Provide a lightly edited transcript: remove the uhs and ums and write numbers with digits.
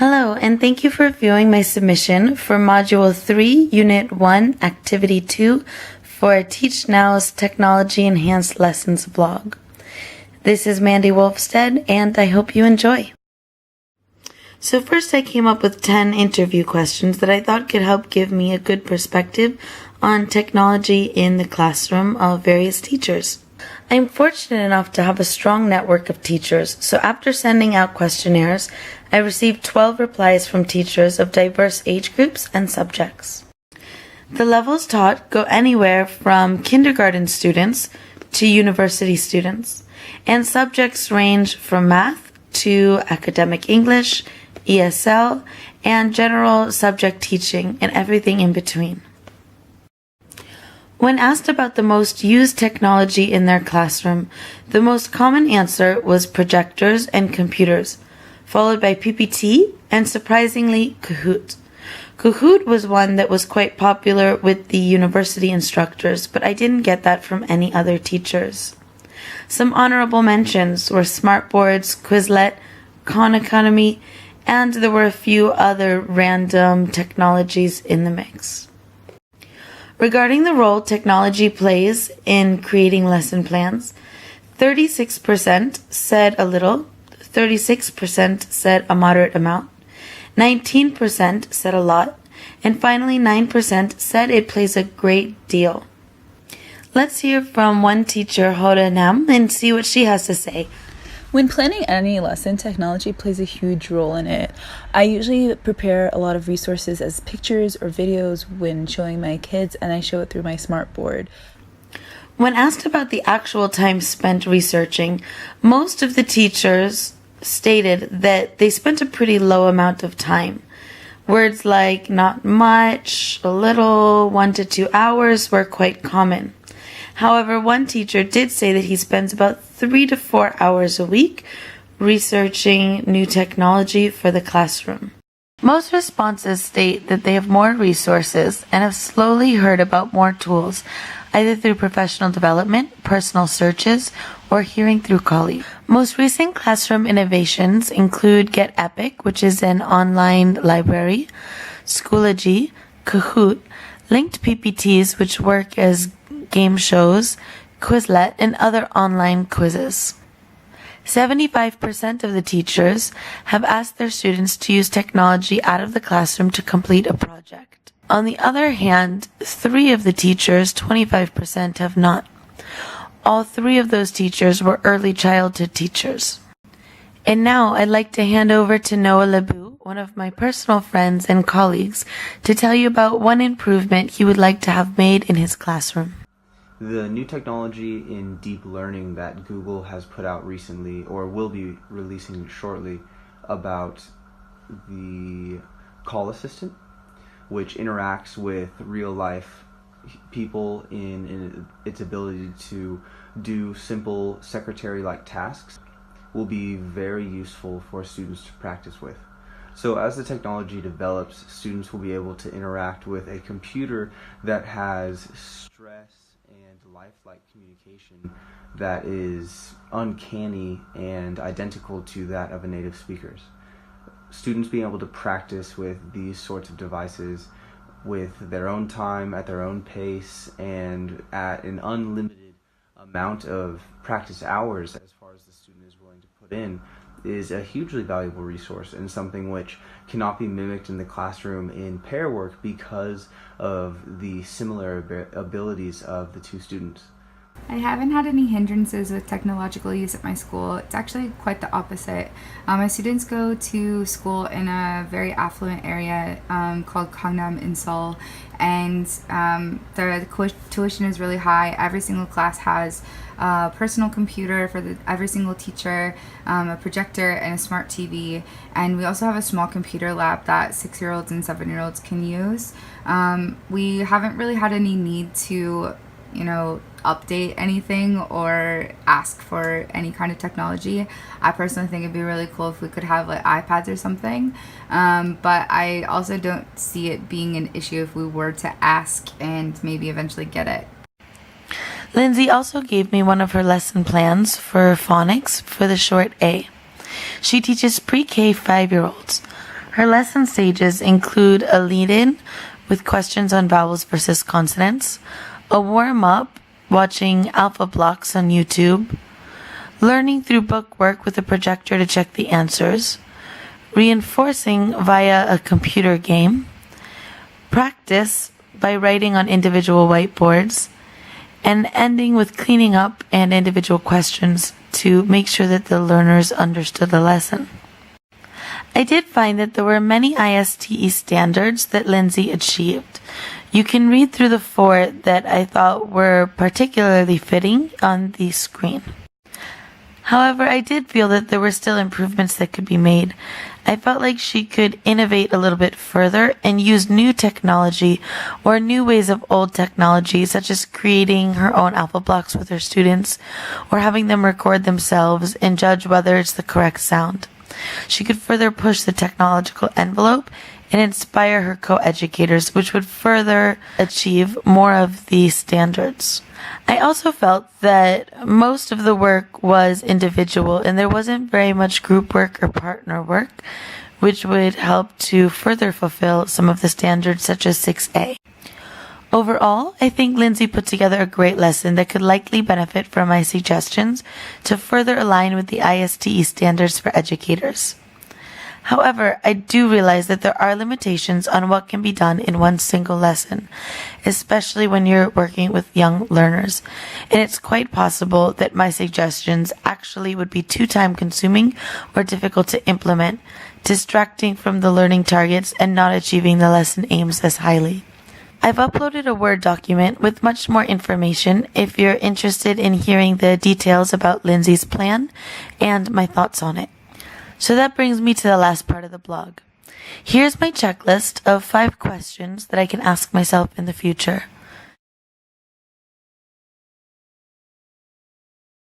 Hello, and thank you for viewing my submission for Module 3, Unit 1, Activity 2 for Teach Now's Technology Enhanced Lessons blog. This is Mandy Wolfstead, and I hope you enjoy. So first I came up with 10 interview questions that I thought could help give me a good perspective on technology in the classroom of various teachers. I am fortunate enough to have a strong network of teachers, so after sending out questionnaires, I received 12 replies from teachers of diverse age groups and subjects. The levels taught go anywhere from kindergarten students to university students, and subjects range from math to academic English, ESL, and general subject teaching, and everything in between. When asked about the most used technology in their classroom, the most common answer was projectors and computers, followed by PPT and, surprisingly, Kahoot. Kahoot was one that was quite popular with the university instructors, but I didn't get that from any other teachers. Some honorable mentions were Smartboards, Quizlet, Khan Academy, and there were a few other random technologies in the mix. Regarding the role technology plays in creating lesson plans, 36% said a little, 36% said a moderate amount, 19% said a lot, and finally 9% said it plays a great deal. Let's hear from one teacher, Hoda Nam, and see what she has to say. When planning any lesson, technology plays a huge role in it. I usually prepare a lot of resources as pictures or videos when showing my kids, and I show it through my Smartboard. When asked about the actual time spent researching, most of the teachers stated that they spent a pretty low amount of time. Words like not much, a little, 1 to 2 hours were quite common. However, one teacher did say that he spends about 3 to 4 hours a week researching new technology for the classroom. Most responses state that they have more resources and have slowly heard about more tools, either through professional development, personal searches, or hearing through colleagues. Most recent classroom innovations include Get Epic, which is an online library, Schoology, Kahoot, linked PPTs, which work as game shows, Quizlet, and other online quizzes. 75% of the teachers have asked their students to use technology out of the classroom to complete a project. On the other hand, 3 of the teachers, 25%, have not. All 3 of those teachers were early childhood teachers. And now I'd like to hand over to Noah Lebu, one of my personal friends and colleagues, to tell you about one improvement he would like to have made in his classroom. The new technology in deep learning that Google has put out recently, or will be releasing shortly, about the call assistant, which interacts with real life people in its ability to do simple secretary-like tasks, will be very useful for students to practice with. So as the technology develops, students will be able to interact with a computer that has stress and lifelike communication that is uncanny and identical to that of a native speaker's. Students being able to practice with these sorts of devices with their own time, at their own pace, and at an unlimited amount of practice hours as far as the student is willing to put in, is a hugely valuable resource and something which cannot be mimicked in the classroom in pair work because of the similar abilities of the 2 students. I haven't had any hindrances with technological use at my school. It's actually quite the opposite. My students go to school in a very affluent area called Gangnam in Seoul, and the tuition is really high. Every single class has a personal computer for every single teacher, a projector, and a smart TV. And we also have a small computer lab that 6-year-olds and 7-year-olds can use. We haven't really had any need to update anything or ask for any kind of technology. I personally think it'd be really cool if we could have like iPads or something, but I also don't see it being an issue if we were to ask and maybe eventually get it. Lindsay also gave me one of her lesson plans for phonics for the short A. She teaches pre-K 5-year-olds. Her lesson stages include a lead-in with questions on vowels versus consonants, a warm-up watching alpha blocks on YouTube, learning through bookwork with a projector to check the answers, reinforcing via a computer game, practice by writing on individual whiteboards, and ending with cleaning up and individual questions to make sure that the learners understood the lesson. I did find that there were many ISTE standards that Lindsay achieved. You can read through the 4 that I thought were particularly fitting on the screen. However, I did feel that there were still improvements that could be made. I felt like she could innovate a little bit further and use new technology or new ways of old technology, such as creating her own alpha blocks with her students or having them record themselves and judge whether it's the correct sound. She could further push the technological envelope and inspire her co-educators, which would further achieve more of these standards. I also felt that most of the work was individual and there wasn't very much group work or partner work, which would help to further fulfill some of the standards such as 6A. Overall, I think Lindsay put together a great lesson that could likely benefit from my suggestions to further align with the ISTE standards for educators. However, I do realize that there are limitations on what can be done in one single lesson, especially when you're working with young learners, and it's quite possible that my suggestions actually would be too time-consuming or difficult to implement, distracting from the learning targets and not achieving the lesson aims as highly. I've uploaded a Word document with much more information if you're interested in hearing the details about Lindsay's plan and my thoughts on it. So that brings me to the last part of the blog. Here's my checklist of 5 questions that I can ask myself in the future.